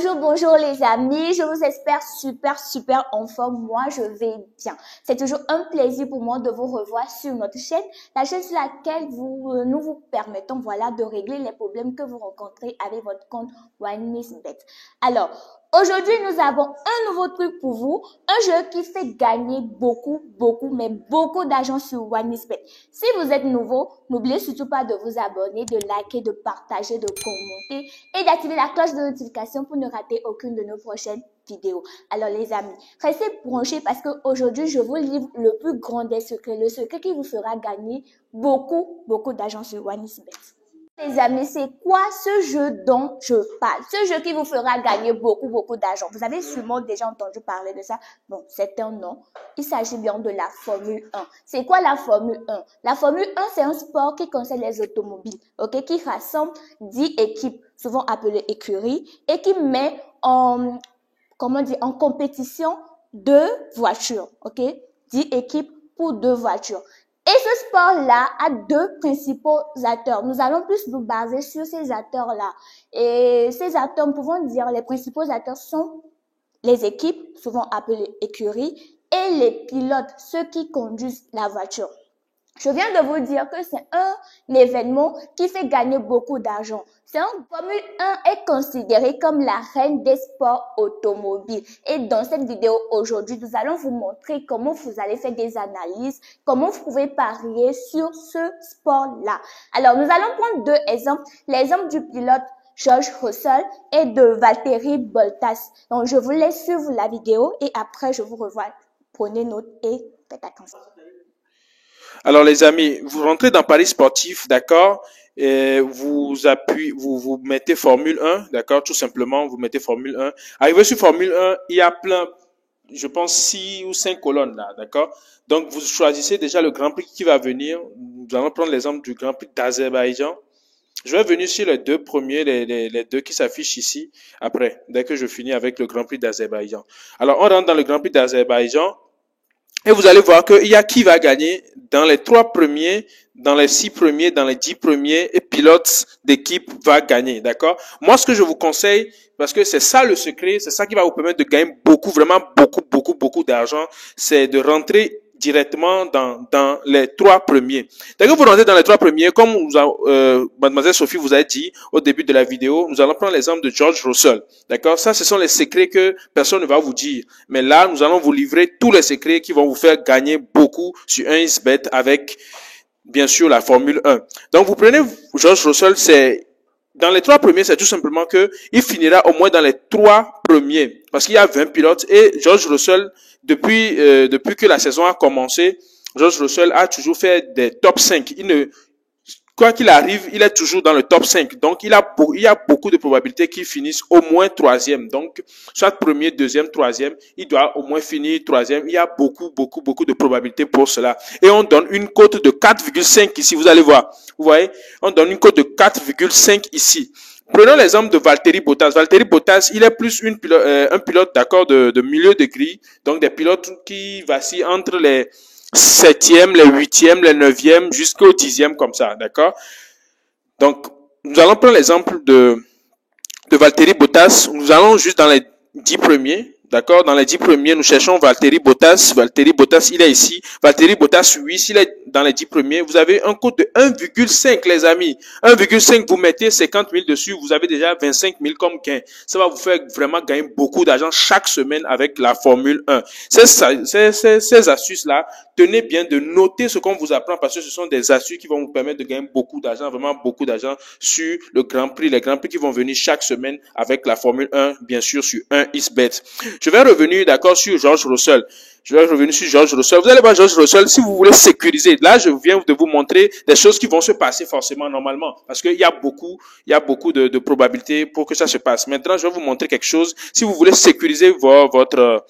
Bonjour les amis, je vous espère super en forme. Moi, je vais bien. C'est toujours un plaisir pour moi de vous revoir sur notre chaîne, la chaîne sur laquelle nous vous permettons de régler les problèmes que vous rencontrez avec votre compte OneMissBet. Alors, aujourd'hui, nous avons un nouveau truc pour vous, un jeu qui fait gagner beaucoup d'argent sur OneMissBet. Si vous êtes nouveau, n'oubliez surtout pas de vous abonner, de liker, de partager, de commenter et d'activer la cloche de notification pour ne rater aucune de nos prochaines vidéos. Alors les amis, restez branchés parce qu'aujourd'hui, je vous livre le plus grand des secrets, le secret qui vous fera gagner beaucoup d'argent sur OneMissBet. Les amis, c'est quoi ce jeu dont je parle? Ce jeu qui vous fera gagner beaucoup d'argent. Vous avez sûrement déjà entendu parler de ça. Bon, c'est un nom. Il s'agit bien de la Formule 1. C'est quoi la Formule 1? La Formule 1, c'est un sport qui concerne les automobiles, ok, qui rassemble 10 équipes, souvent appelées écuries, et qui met en compétition 2 voitures, ok? 10 équipes pour 2 voitures. Et ce sport-là a 2 principaux acteurs. Nous allons plus nous baser sur ces acteurs-là. Et ces acteurs, nous pouvons dire, les principaux acteurs sont les équipes, souvent appelées écuries, et les pilotes, ceux qui conduisent la voiture. Je viens de vous dire que c'est un événement qui fait gagner beaucoup d'argent. Formule 1 est considérée comme la reine des sports automobiles. Et dans cette vidéo aujourd'hui, nous allons vous montrer comment vous allez faire des analyses, comment vous pouvez parier sur ce sport-là. Alors, nous allons prendre 2 exemples. L'exemple du pilote George Russell et de Valtteri Bottas. Donc, je vous laisse suivre la vidéo et après, je vous revois. Prenez note et faites attention. Alors les amis, vous rentrez dans Paris sportif, d'accord, et vous mettez Formule 1, d'accord, tout simplement, vous mettez Formule 1. Arrivé sur Formule 1, il y a plein, je pense 6 ou 5 colonnes là, d'accord. Donc vous choisissez déjà le Grand Prix qui va venir. Nous allons prendre l'exemple du Grand Prix d'Azerbaïdjan. Je vais venir sur les 2 premiers, les 2 qui s'affichent ici, après, dès que je finis avec le Grand Prix d'Azerbaïdjan. Alors on rentre dans le Grand Prix d'Azerbaïdjan. Et vous allez voir qu'il y a qui va gagner dans les 3 premiers, dans les 6 premiers, dans les 10 premiers, et pilote d'équipe va gagner, d'accord? Moi, ce que je vous conseille, parce que c'est ça le secret, c'est ça qui va vous permettre de gagner vraiment beaucoup d'argent, c'est de rentrer directement dans les 3 premiers. Dès que vous rentrez dans les 3 premiers, comme mademoiselle Sophie vous a dit au début de la vidéo, nous allons prendre l'exemple de George Russell. D'accord? Ça, ce sont les secrets que personne ne va vous dire. Mais là, nous allons vous livrer tous les secrets qui vont vous faire gagner beaucoup sur 1xBet avec, bien sûr, la Formule 1. Donc, vous prenez George Russell, dans les 3 premiers, c'est tout simplement que il finira au moins dans les 3 premiers. Parce qu'il y a 20 pilotes et George Russell, depuis que la saison a commencé, George Russell a toujours fait des top 5. Quoi qu'il arrive, il est toujours dans le top 5. Donc, il y a beaucoup de probabilités qu'il finisse au moins 3e. Donc, soit premier, deuxième, troisième, il doit au moins finir 3e. Il y a beaucoup de probabilités pour cela. Et on donne une cote de 4,5 ici. Vous allez voir. Vous voyez? On donne une cote de 4,5 ici. Prenons l'exemple de Valtteri Bottas. Valtteri Bottas, il est plus un pilote, d'accord, de milieu de grille. Donc, des pilotes qui vacillent entre les 7e, les 8e, les 9e, jusqu'au 10e, comme ça, d'accord? Donc, nous allons prendre l'exemple de Valtteri Bottas. Nous allons juste dans les 10 premiers. D'accord? Dans les 10 premiers, nous cherchons Valtteri Bottas. Valtteri Bottas, il est ici. Valtteri Bottas, oui, s'il est dans les 10 premiers, vous avez un code de 1,5, les amis. 1,5, vous mettez 50 000 dessus, vous avez déjà 25 000 comme gain. Ça va vous faire vraiment gagner beaucoup d'argent chaque semaine avec la Formule 1. Ces astuces-là, tenez bien de noter ce qu'on vous apprend parce que ce sont des astuces qui vont vous permettre de gagner beaucoup d'argent, vraiment beaucoup d'argent sur le Grand Prix. Les Grands Prix qui vont venir chaque semaine avec la Formule 1, bien sûr, sur 1xBet. Je vais revenir, d'accord, sur George Russell. Vous allez voir George Russell, si vous voulez sécuriser. Là, je viens de vous montrer des choses qui vont se passer forcément normalement. Parce qu'il y a beaucoup de probabilités pour que ça se passe. Maintenant, je vais vous montrer quelque chose. Si vous voulez sécuriser votre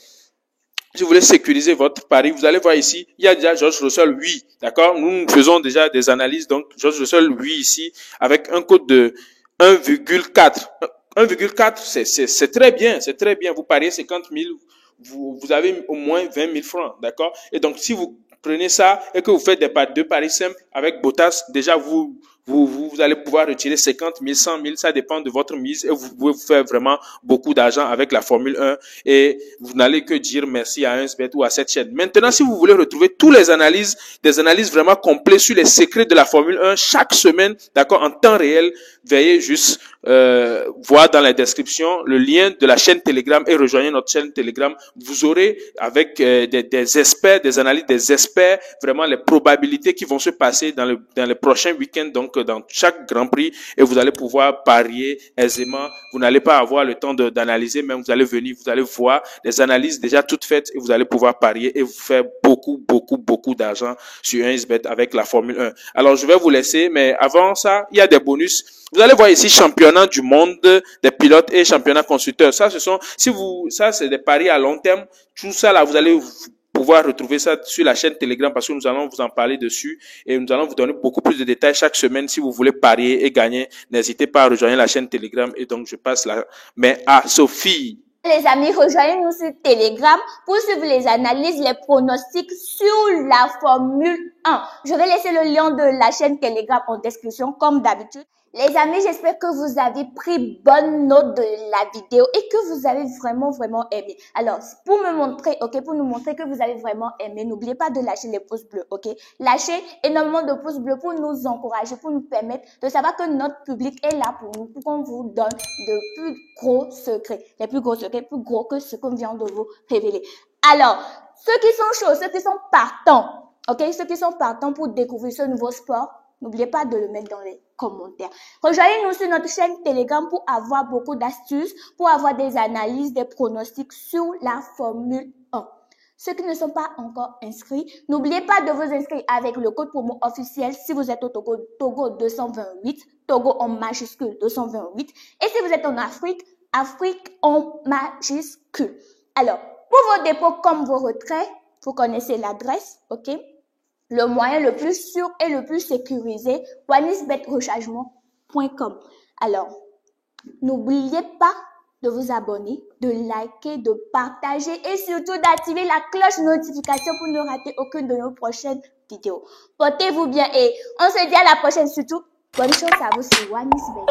pari, vous allez voir ici, il y a déjà George Russell 8, d'accord? Nous faisons déjà des analyses, donc George Russell 8 ici, avec un code de 1,4. 1,4, c'est très bien, c'est très bien. Vous pariez 50 000, vous avez au moins 20 000 francs, d'accord? Et donc, si vous prenez ça et que vous faites 2 paris simples avec Bottas, déjà vous vous allez pouvoir retirer 50 000, 100 000, ça dépend de votre mise et vous pouvez vous faire vraiment beaucoup d'argent avec la Formule 1 et vous n'allez que dire merci à 1xBet ou à cette chaîne. Maintenant, si vous voulez retrouver toutes les analyses, des analyses vraiment complètes sur les secrets de la Formule 1 chaque semaine, d'accord, en temps réel, veuillez juste voir dans la description le lien de la chaîne Telegram et rejoignez notre chaîne Telegram. Vous aurez avec des experts, des analyses des experts, vraiment les probabilités qui vont se passer dans les prochains week-ends, donc dans chaque Grand Prix, et vous allez pouvoir parier aisément. Vous n'allez pas avoir le temps d'analyser, mais vous allez venir, vous allez voir des analyses déjà toutes faites et vous allez pouvoir parier et vous faire beaucoup d'argent sur 1xBet avec la Formule 1. Alors, je vais vous laisser, mais avant ça, il y a des bonus. Vous allez voir ici championnat du monde des pilotes et championnat constructeurs. Ça, ça c'est des paris à long terme. Tout ça là, vous allez pouvoir retrouver ça sur la chaîne Telegram parce que nous allons vous en parler dessus et nous allons vous donner beaucoup plus de détails chaque semaine. Si vous voulez parier et gagner, n'hésitez pas à rejoindre la chaîne Telegram. Et donc, je passe la main à Sophie. Les amis, rejoignez-nous sur Telegram pour suivre les analyses, les pronostics sur la Formule 1. Je vais laisser le lien de la chaîne Telegram en description comme d'habitude. Les amis, j'espère que vous avez pris bonne note de la vidéo et que vous avez vraiment aimé. Alors, pour me montrer, pour nous montrer que vous avez vraiment aimé, n'oubliez pas de lâcher les pouces bleus, Lâchez énormément de pouces bleus pour nous encourager, pour nous permettre de savoir que notre public est là pour nous, pour qu'on vous donne de plus gros secrets. Les plus gros secrets, plus gros que ce qu'on vient de vous révéler. Alors, ceux qui sont chauds, ceux qui sont partants, ceux qui sont partants pour découvrir ce nouveau sport, n'oubliez pas de le mettre dans les commentaires. Rejoignez-nous sur notre chaîne Telegram pour avoir beaucoup d'astuces, pour avoir des analyses, des pronostics sur la Formule 1. Ceux qui ne sont pas encore inscrits, n'oubliez pas de vous inscrire avec le code promo officiel si vous êtes au Togo, Togo 228, Togo en majuscule 228. Et si vous êtes en Afrique, Afrique en majuscule. Alors, pour vos dépôts comme vos retraits, vous connaissez l'adresse, Le moyen le plus sûr et le plus sécurisé, 1xBetrechargement.com. Alors, n'oubliez pas de vous abonner, de liker, de partager et surtout d'activer la cloche notification pour ne rater aucune de nos prochaines vidéos. Portez-vous bien et on se dit à la prochaine. Surtout, bonne chance à vous sur 1xBet.